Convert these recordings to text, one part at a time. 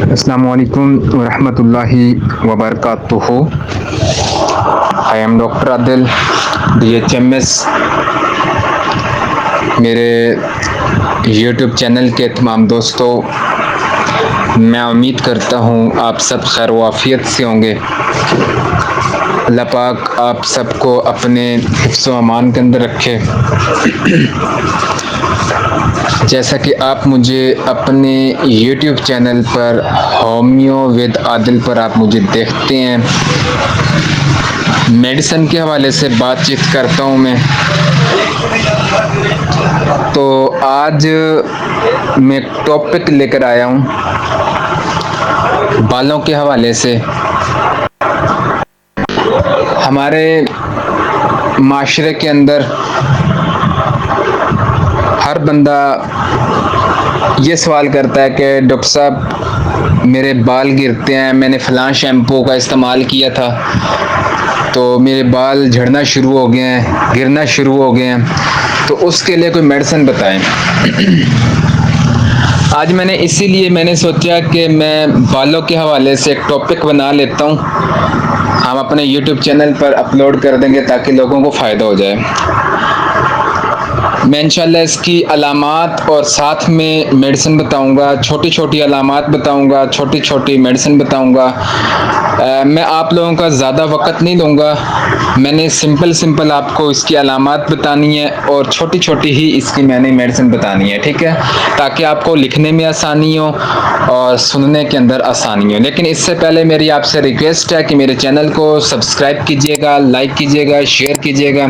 Assalamualaikum warahmatullahi wabarakatuh. I am Dr. Adil, DHMS। मेरे YouTube channel के तमाम दोस्तों, मैं उम्मीद करता हूँ आप सब खैर वाफियत से होंगे। अल्लाह पाक आप सबको अपने हिफ्ज़ व अमान के अंदर रखे। जैसा कि आप मुझे अपने YouTube चैनल पर होमियो विद आदिल पर आप मुझे देखते हैं, मेडिसिन के हवाले से बातचीत करता हूँ मैं। तो आज मैं एक टॉपिक लेकर आया हूँ बालों के हवाले से। हमारे माशरे के अंदर हर बंदा ये सवाल करता है कि डॉक्टर साहब मेरे बाल गिरते हैं, मैंने फ़लाँ शैम्पू का इस्तेमाल किया था तो मेरे बाल झड़ना शुरू हो गए हैं, गिरना शुरू हो गए हैं, तो उसके लिए कोई मेडिसिन बताएं। आज मैंने सोचा कि मैं बालों के हवाले से एक टॉपिक बना लेता हूँ, हम अपने YouTube चैनल पर अपलोड कर देंगे ताकि लोगों को फ़ायदा हो जाए। मैं इंशाल्लाह इसकी अलामात और साथ में मेडिसिन बताऊंगा, छोटी छोटी अलामात बताऊंगा, छोटी छोटी मेडिसिन बताऊंगा। मैं आप लोगों का ज़्यादा वक्त नहीं लूँगा, मैंने सिंपल आपको इसकी अलामात बतानी है और छोटी छोटी ही इसकी मैंने मेडिसिन बतानी है, ठीक है, ताकि आपको लिखने में आसानी हो और सुनने के अंदर आसानी हो। लेकिन इससे पहले मेरी आपसे रिक्वेस्ट है कि मेरे चैनल को सब्सक्राइब कीजिएगा, लाइक कीजिएगा, शेयर कीजिएगा।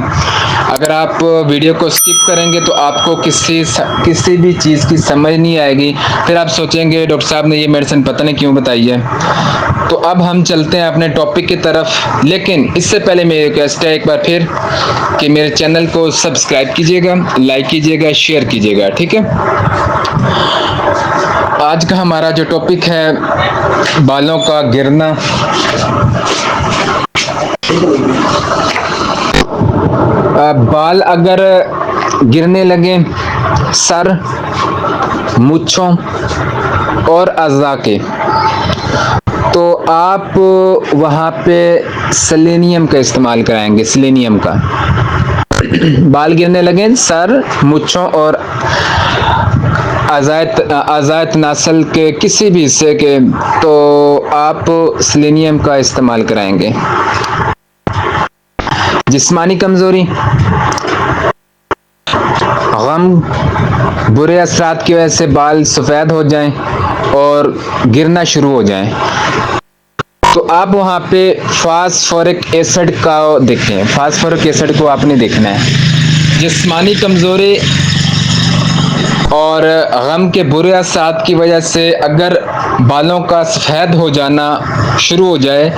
अगर आप वीडियो को स्किप करेंगे तो आपको किसी भी चीज़ की समझ नहीं आएगी, फिर आप सोचेंगे डॉक्टर साहब ने ये मेडिसिन पता नहीं क्यों बताई है। तो अब हम चलते हैं अपने टॉपिक की तरफ, लेकिन इससे पहले मेरी रिक्वेस्ट है एक बार फिर कि मेरे चैनल को सब्सक्राइब कीजिएगा, लाइक कीजिएगा, शेयर कीजिएगा, ठीक है। आज का हमारा जो टॉपिक है बालों का गिरना। बाल अगर गिरने लगे सर, मूंछों और अज़ा के, तो आप वहाँ पे सेलेनियम का इस्तेमाल कराएंगे। सेलेनियम का बाल गिरने लगे सर, मूंछों और अज़ात नस्ल के किसी भी हिस्से के, तो आप सेलेनियम का इस्तेमाल कराएंगे। जिस्मानी कमज़ोरी, गम, बुरे असरात की वजह से बाल सफ़ेद हो जाएं और गिरना शुरू हो जाएं, तो आप वहाँ पे फास्फोरिक एसिड का देखें। फास्फोरिक एसिड को आपने देखना है। जिस्मानी कमज़ोरी और गम के बुरे असरात की वजह से अगर बालों का सफ़ेद हो जाना शुरू हो जाए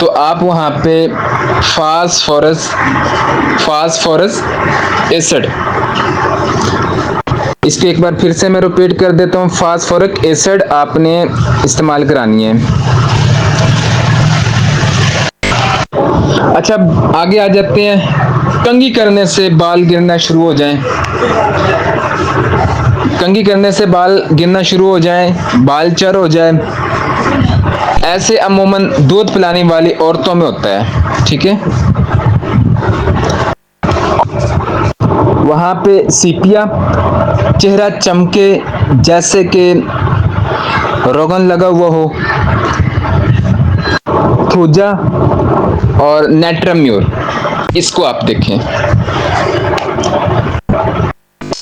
तो आप वहाँ पे फास्फोरस एसिड, इसको एक बार फिर से मैं रिपीट कर देता हूँ, फास्फोरिक एसिड आपने इस्तेमाल करानी है। अच्छा, आगे आ जाते हैं। कंघी करने से बाल गिरना शुरू हो जाएं। कंघी करने से बाल गिरना शुरू हो जाएं, बाल चर हो जाए, ऐसे अमूमन दूध पिलाने वाली औरतों में होता है, ठीक है। वहाँ पे सीपिया, चेहरा चमके जैसे कि रोगन लगा हुआ हो, थूजा और नेट्रम्यूर, इसको आप देखें।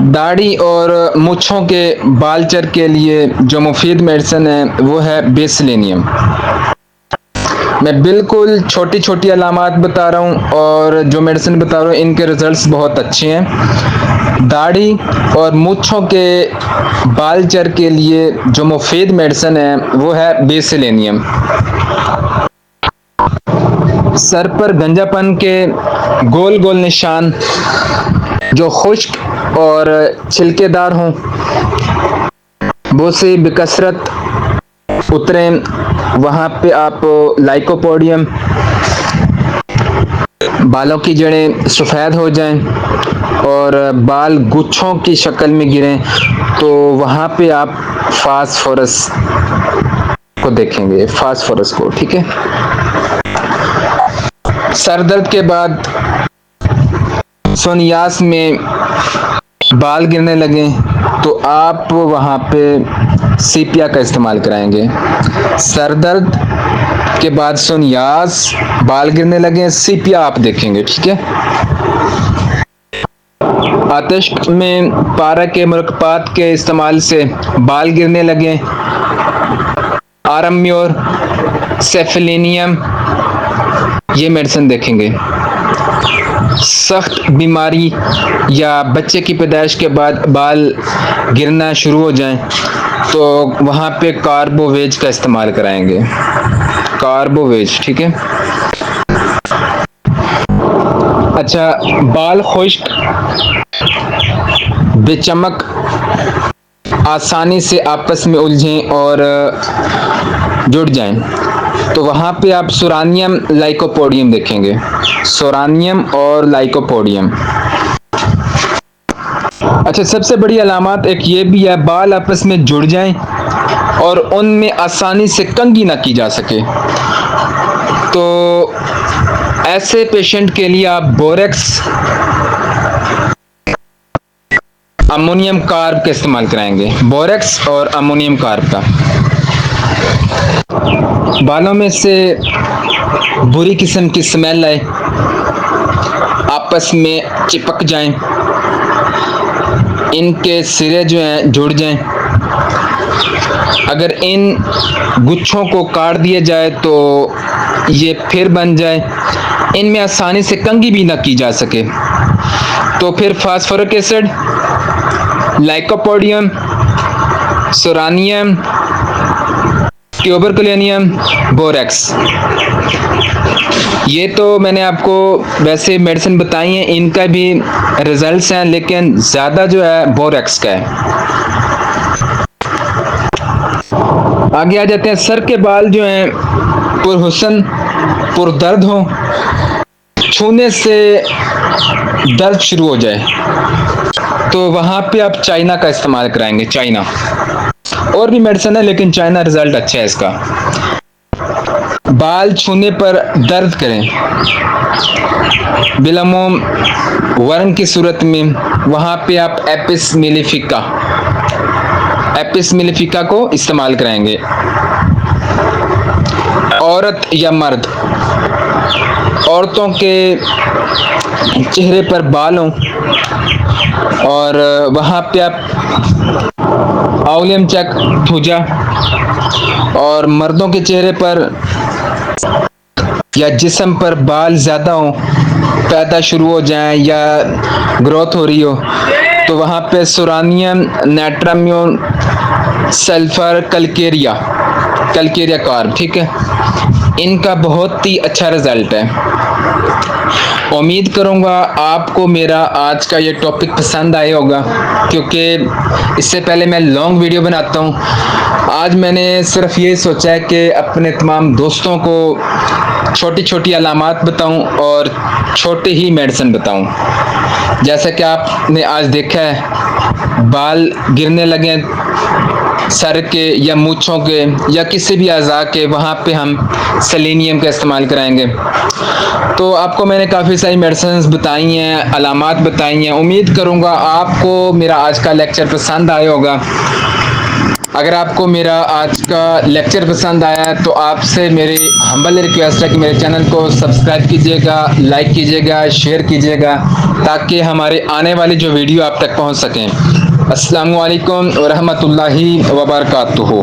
दाढ़ी और मूंछों के बालचर के लिए जो मुफीद मेडिसिन है वो है बेसिलेनियम। मैं बिल्कुल छोटी छोटी अलामात बता रहा हूँ और जो मेडिसिन बता रहा हूँ इनके रिजल्ट्स बहुत अच्छे हैं। दाढ़ी और मूंछों के बालचर के लिए जो मुफीद मेडिसिन है वो है बेसिलेनियम। सर पर गंजापन के गोल गोल निशान जो खुश्क और छिलकेदार हों, वो से बेकसरत उतरें, वहाँ पे आप लाइकोपोडियम, बालों की जड़ें सफ़ेद हो जाएं और बाल गुच्छों की शक्ल में गिरें, तो वहाँ पे आप फास्फोरस को देखेंगे, फास्फोरस को। ठीक है, सर दर्द के बाद सोनियास में बाल गिरने लगे तो आप वहाँ पे सीपिया का इस्तेमाल कराएंगे। सर दर्द के बाद सोनियास, बाल गिरने लगे, सीपिया आप देखेंगे। ठीक है, आतिश में पारा के मुरक्बात के इस्तेमाल से बाल गिरने लगे, आराम्योर, सेफिलिनियम, ये मेडिसिन देखेंगे। सख्त बीमारी या बच्चे की पैदाइश के बाद बाल गिरना शुरू हो जाएं तो वहाँ पे कार्बोवेज का इस्तेमाल कराएंगे, कार्बोवेज। ठीक है, अच्छा, बाल खुश्क, बेचमक, आसानी से आपस में उलझें और जुड़ जाएं तो वहाँ पे आप सोरानियम लाइकोपोडियम देखेंगे, सोरानियम और लाइकोपोडियम। अच्छा, सबसे बड़ी अलामत एक ये भी है, बाल आपस में जुड़ जाएं और उनमें आसानी से कंघी ना की जा सके, तो ऐसे पेशेंट के लिए आप बोरेक्स, अमोनियम कार्ब का इस्तेमाल कराएंगे, बोरेक्स और अमोनियम कार्ब का। बालों में से बुरी किस्म की स्मेल आए, आपस में चिपक जाएं, इनके सिरे जो हैं जुड़ जाएं, अगर इन गुच्छों को काट दिया जाए तो ये फिर बन जाए, इनमें आसानी से कंघी भी ना की जा सके, तो फिर फास्फोरिक एसिड, लाइकोपोडियम, सोरानियम, ट्यूबरकुलिनियम, बोरेक्स, ये तो मैंने आपको वैसे मेडिसिन बताई हैं, इनका भी रिजल्ट्स हैं, लेकिन ज़्यादा जो है बोरेक्स का है। आगे आ जाते हैं, सर के बाल जो हैं पुरहुसन, पुरदर्द हो, छूने से दर्द शुरू हो जाए तो वहाँ पे आप चाइना का इस्तेमाल कराएंगे, चाइना। और भी मेडिसिन है लेकिन चाइना रिजल्ट अच्छा है इसका। बाल छूने पर दर्द करें, बिलमोम वर्म की सूरत में, वहाँ पे आप एपिस मेलिफिका, एपिस मेलिफिका को इस्तेमाल कराएंगे। औरत या मर्द, औरतों के चेहरे पर बाल हों और वहाँ पे आप आउलियम चेक थूजा, और मर्दों के चेहरे पर या जिस्म पर बाल ज़्यादा हो, पैदा शुरू हो जाएं या ग्रोथ हो रही हो, तो वहाँ पे सोरानियम, नाइट्राम्योन, सल्फर, कलकेरिया, कलकेरिया कार्ब। ठीक है, इनका बहुत ही अच्छा रिजल्ट है। उम्मीद करूँगा आपको मेरा आज का ये टॉपिक पसंद आया होगा, क्योंकि इससे पहले मैं लॉन्ग वीडियो बनाता हूँ। आज मैंने सिर्फ ये सोचा है कि अपने तमाम दोस्तों को छोटी छोटी अलामात बताऊं और छोटे ही मेडिसिन बताऊं। जैसा कि आपने आज देखा है, बाल गिरने लगे सर के या मूँछों के या किसी भी अज़ा के, वहाँ पे हम सेलेनियम का इस्तेमाल कराएंगे। तो आपको मैंने काफ़ी सारी मेडिसिन बताई हैं, अलामात बताई हैं। उम्मीद करूँगा आपको मेरा आज का लेक्चर पसंद आया होगा। अगर आपको मेरा आज का लेक्चर पसंद आया है तो आपसे मेरी हम्बल रिक्वेस्ट है कि मेरे चैनल को सब्सक्राइब कीजिएगा, लाइक कीजिएगा, शेयर कीजिएगा, ताकि हमारे आने वाली जो वीडियो आप तक पहुंच सकें। अस्सलामु अलैकुम व रहमतुल्लाहि व बरकातुहू।